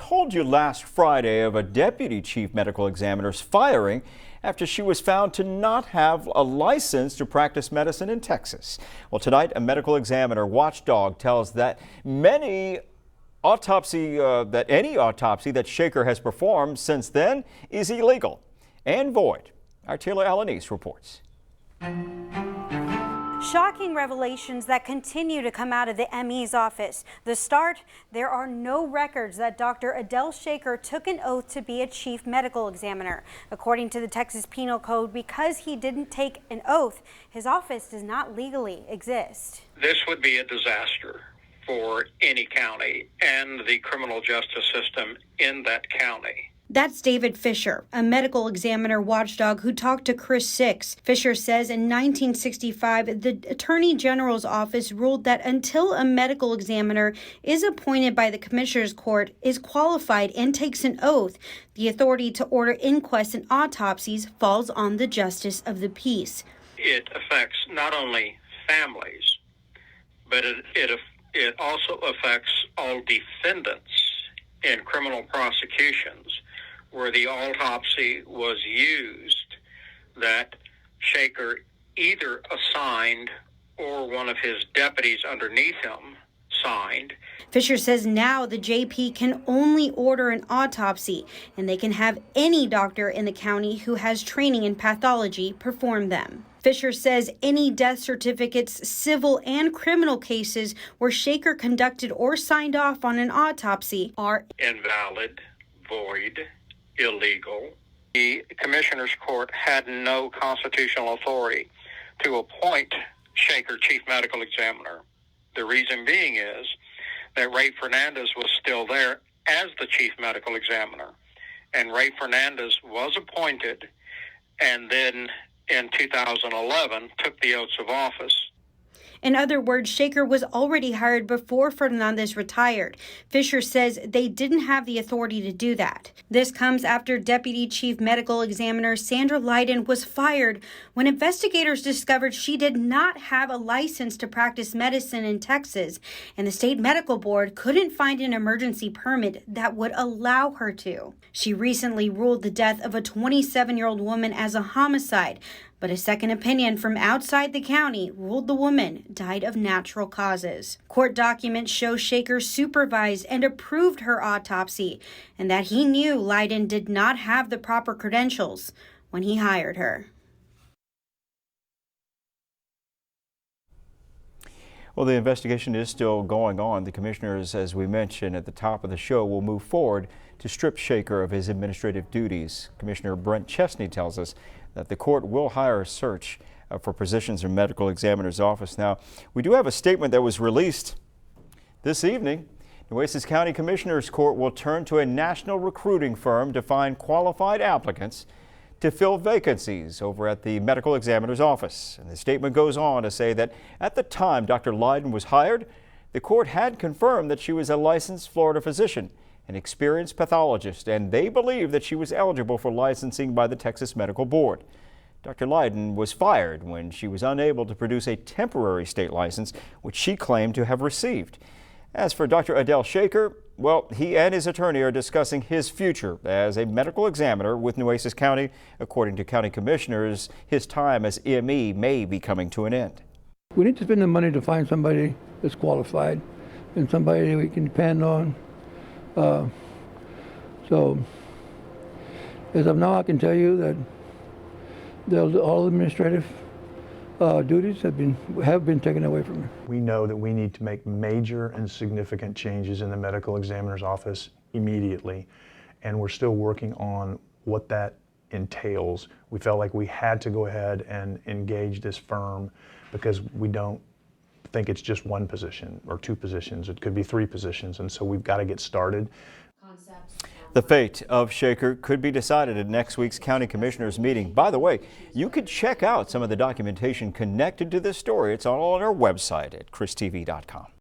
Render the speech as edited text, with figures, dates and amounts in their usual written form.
told you last Friday of a deputy chief medical examiner's firing after she was found to not have a license to practice medicine in Texas. Well, tonight, a medical examiner watchdog tells that any autopsy that Shaker has performed since then is illegal and void. Our Taylor Alanis reports. Shocking revelations that continue to come out of the ME's office. The start, there are no records that Dr. Adele Shaker took an oath to be a chief medical examiner. According to the Texas Penal Code, because he didn't take an oath, his office does not legally exist. This would be a disaster for any county and the criminal justice system in that county. That's David Fisher, a medical examiner watchdog who talked to Chris Six. Fisher says in 1965, the Attorney General's office ruled that until a medical examiner is appointed by the Commissioner's Court, is qualified, and takes an oath, the authority to order inquests and autopsies falls on the justice of the peace. It affects not only families, but it also affects all defendants in criminal prosecutions where the autopsy was used that Shaker either assigned or one of his deputies underneath him signed. Fisher says now the JP can only order an autopsy, and they can have any doctor in the county who has training in pathology perform them. Fisher says any death certificates, civil and criminal cases where Shaker conducted or signed off on an autopsy are invalid, void, illegal. The Commissioner's Court had no constitutional authority to appoint Shaker chief medical examiner. The reason being is that Ray Fernandez was still there as the chief medical examiner, and Ray Fernandez was appointed and then in 2011 took the oaths of office. In other words, Shaker was already hired before Fernandez retired. Fisher says they didn't have the authority to do that. This comes after Deputy Chief Medical Examiner Sandra Lydon was fired when investigators discovered she did not have a license to practice medicine in Texas, and the state medical board couldn't find an emergency permit that would allow her to. She recently ruled the death of a 27-year-old woman as a homicide, but a second opinion from outside the county ruled the woman died of natural causes. Court documents show Shaker supervised and approved her autopsy, and that he knew Lydon did not have the proper credentials when he hired her. Well, the investigation is still going on. The commissioners, as we mentioned at the top of the show, will move forward to strip Shaker of his administrative duties. Commissioner Brent Chesney tells us that the court will hire a search for positions in medical examiner's office. Now, we do have a statement that was released this evening. Nueces County Commissioner's Court will turn to a national recruiting firm to find qualified applicants to fill vacancies over at the medical examiner's office. And the statement goes on to say that at the time Dr. Lydon was hired, the court had confirmed that she was a licensed Florida physician, an experienced pathologist, and they believe that she was eligible for licensing by the Texas Medical Board. Dr. Lydon was fired when she was unable to produce a temporary state license, which she claimed to have received. As for Dr. Adele Shaker, well, he and his attorney are discussing his future as a medical examiner with Nueces County. According to county commissioners, his time as ME may be coming to an end. We need to spend the money to find somebody that's qualified and somebody we can depend on. So, as of now, I can tell you that all administrative duties have been taken away from me. We know that we need to make major and significant changes in the medical examiner's office immediately, and we're still working on what that entails. We felt like we had to go ahead and engage this firm because we don't think it's just one position or two positions. It could be three positions, and so we've got to get started. The fate of Shaker could be decided at next week's county commissioners meeting. By the way, you can check out some of the documentation connected to this story. It's all on our website at christv.com.